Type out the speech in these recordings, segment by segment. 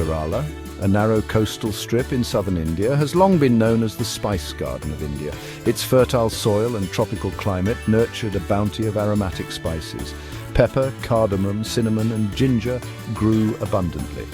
Kerala, a narrow coastal strip in southern India, has long been known as the Spice Garden of India. Its fertile soil and tropical climate nurtured a bounty of aromatic spices. Pepper, cardamom, cinnamon and ginger grew abundantly.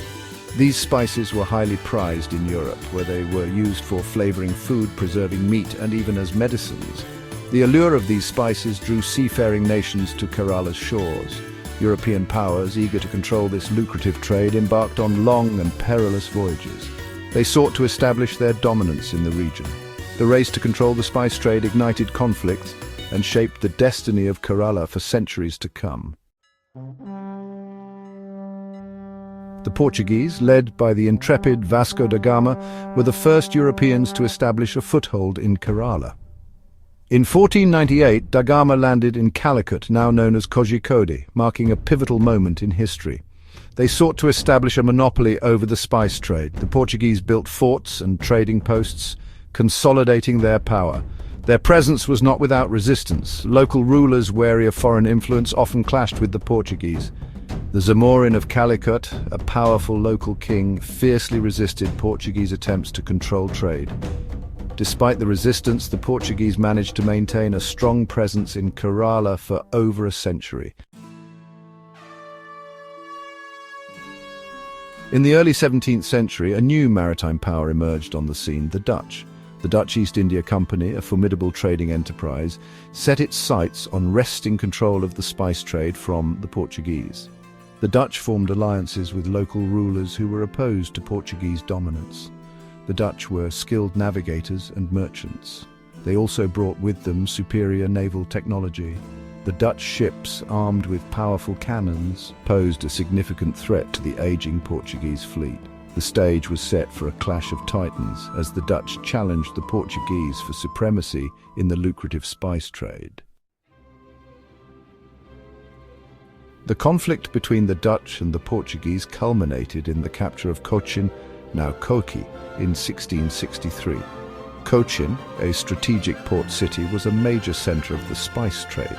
These spices were highly prized in Europe, where they were used for flavoring food, preserving meat and even as medicines. The allure of these spices drew seafaring nations to Kerala's shores. European powers, eager to control this lucrative trade, embarked on long and perilous voyages. They sought to establish their dominance in the region. The race to control the spice trade ignited conflicts and shaped the destiny of Kerala for centuries to come. The Portuguese, led by the intrepid Vasco da Gama, were the first Europeans to establish a foothold in Kerala. In 1498, da Gama landed in Calicut, now known as Kozhikode, marking a pivotal moment in history. They sought to establish a monopoly over the spice trade. The Portuguese built forts and trading posts, consolidating their power. Their presence was not without resistance. Local rulers, wary of foreign influence, often clashed with the Portuguese. The Zamorin of Calicut, a powerful local king, fiercely resisted Portuguese attempts to control trade. Despite the resistance, the Portuguese managed to maintain a strong presence in Kerala for over a century. In the early 17th century, a new maritime power emerged on the scene, the Dutch. The Dutch East India Company, a formidable trading enterprise, set its sights on wresting control of the spice trade from the Portuguese. The Dutch formed alliances with local rulers who were opposed to Portuguese dominance. The Dutch were skilled navigators and merchants. They also brought with them superior naval technology. The Dutch ships, armed with powerful cannons, posed a significant threat to the aging Portuguese fleet. The stage was set for a clash of titans as the Dutch challenged the Portuguese for supremacy in the lucrative spice trade. The conflict between the Dutch and the Portuguese culminated in the capture of Cochin, now Kochi, in 1663. Cochin, a strategic port city, was a major centre of the spice trade.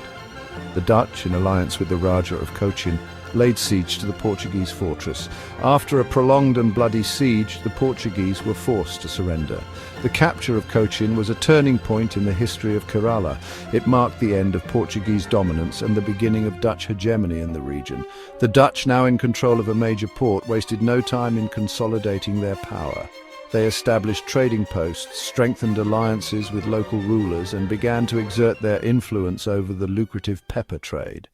The Dutch, in alliance with the Raja of Cochin, laid siege to the Portuguese fortress. After a prolonged and bloody siege, the Portuguese were forced to surrender. The capture of Cochin was a turning point in the history of Kerala. It marked the end of Portuguese dominance and the beginning of Dutch hegemony in the region. The Dutch, now in control of a major port, wasted no time in consolidating their power. They established trading posts, strengthened alliances with local rulers, and began to exert their influence over the lucrative pepper trade.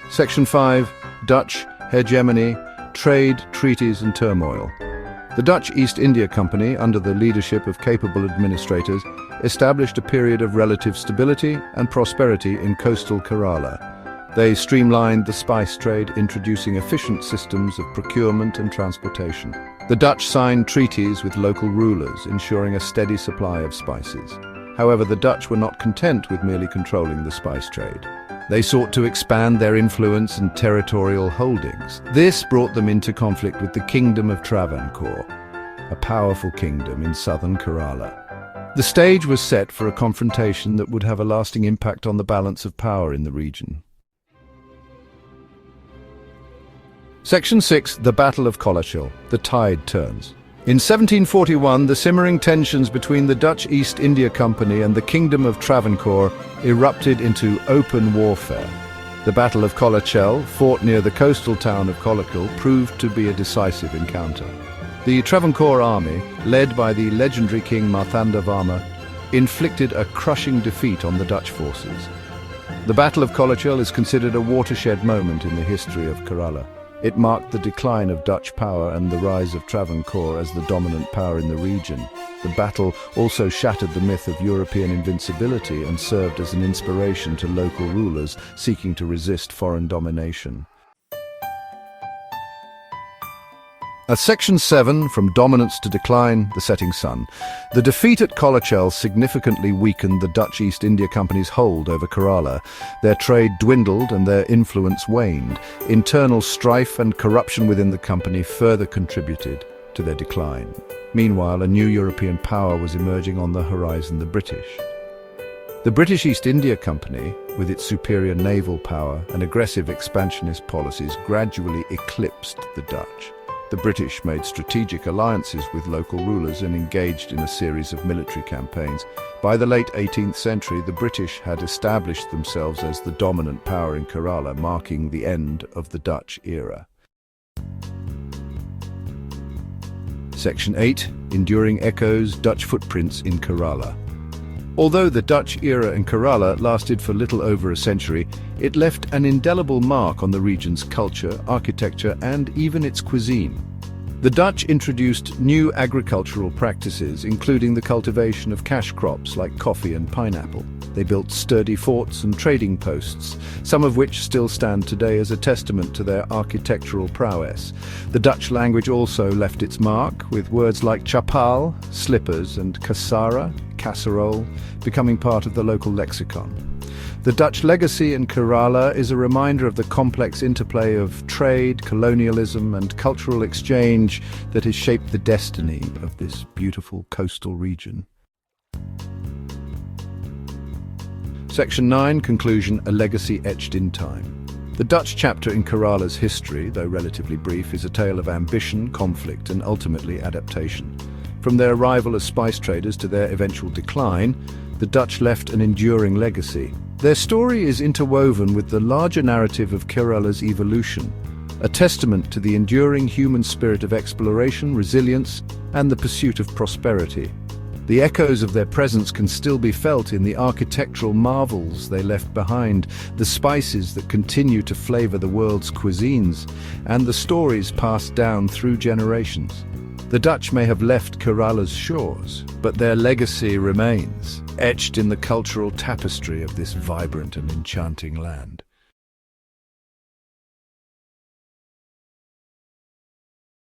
Section 5. Dutch hegemony, trade, treaties and turmoil. The Dutch East India Company, under the leadership of capable administrators, established a period of relative stability and prosperity in coastal Kerala. They streamlined the spice trade, introducing efficient systems of procurement and transportation. The Dutch signed treaties with local rulers, ensuring a steady supply of spices. However, the Dutch were not content with merely controlling the spice trade. They sought to expand their influence and territorial holdings. This brought them into conflict with the Kingdom of Travancore, a powerful kingdom in southern Kerala. The stage was set for a confrontation that would have a lasting impact on the balance of power in the region. Section 6. The Battle of Colachil. The tide turns. In 1741, the simmering tensions between the Dutch East India Company and the Kingdom of Travancore erupted into open warfare. The Battle of Colachil, fought near the coastal town of Colachil, proved to be a decisive encounter. The Travancore army, led by the legendary King Marthanda Varma, inflicted a crushing defeat on the Dutch forces. The Battle of Colachil is considered a watershed moment in the history of Kerala. It marked the decline of Dutch power and the rise of Travancore as the dominant power in the region. The battle also shattered the myth of European invincibility and served as an inspiration to local rulers seeking to resist foreign domination. Section 7, From Dominance to Decline, the Setting Sun. The defeat at Colachil significantly weakened the Dutch East India Company's hold over Kerala. Their trade dwindled and their influence waned. Internal strife and corruption within the company further contributed to their decline. Meanwhile, a new European power was emerging on the horizon, the British. The British East India Company, with its superior naval power and aggressive expansionist policies, gradually eclipsed the Dutch. The British made strategic alliances with local rulers and engaged in a series of military campaigns. By the late 18th century, the British had established themselves as the dominant power in Kerala, marking the end of the Dutch era. Section 8. Enduring Echoes, Dutch Footprints in Kerala. Although the Dutch era in Kerala lasted for little over a century, it left an indelible mark on the region's culture, architecture, and even its cuisine. The Dutch introduced new agricultural practices, including the cultivation of cash crops like coffee and pineapple. They built sturdy forts and trading posts, some of which still stand today as a testament to their architectural prowess. The Dutch language also left its mark, with words like chapal, slippers, and kasara, casserole, becoming part of the local lexicon. The Dutch legacy in Kerala is a reminder of the complex interplay of trade, colonialism, and cultural exchange that has shaped the destiny of this beautiful coastal region. Section 9. Conclusion, a legacy etched in time. The Dutch chapter in Kerala's history, though relatively brief, is a tale of ambition, conflict, and ultimately adaptation. From their arrival as spice traders to their eventual decline, the Dutch left an enduring legacy. Their story is interwoven with the larger narrative of Kerala's evolution, a testament to the enduring human spirit of exploration, resilience, and the pursuit of prosperity. The echoes of their presence can still be felt in the architectural marvels they left behind, the spices that continue to flavor the world's cuisines, and the stories passed down through generations. The Dutch may have left Kerala's shores, but their legacy remains, etched in the cultural tapestry of this vibrant and enchanting land.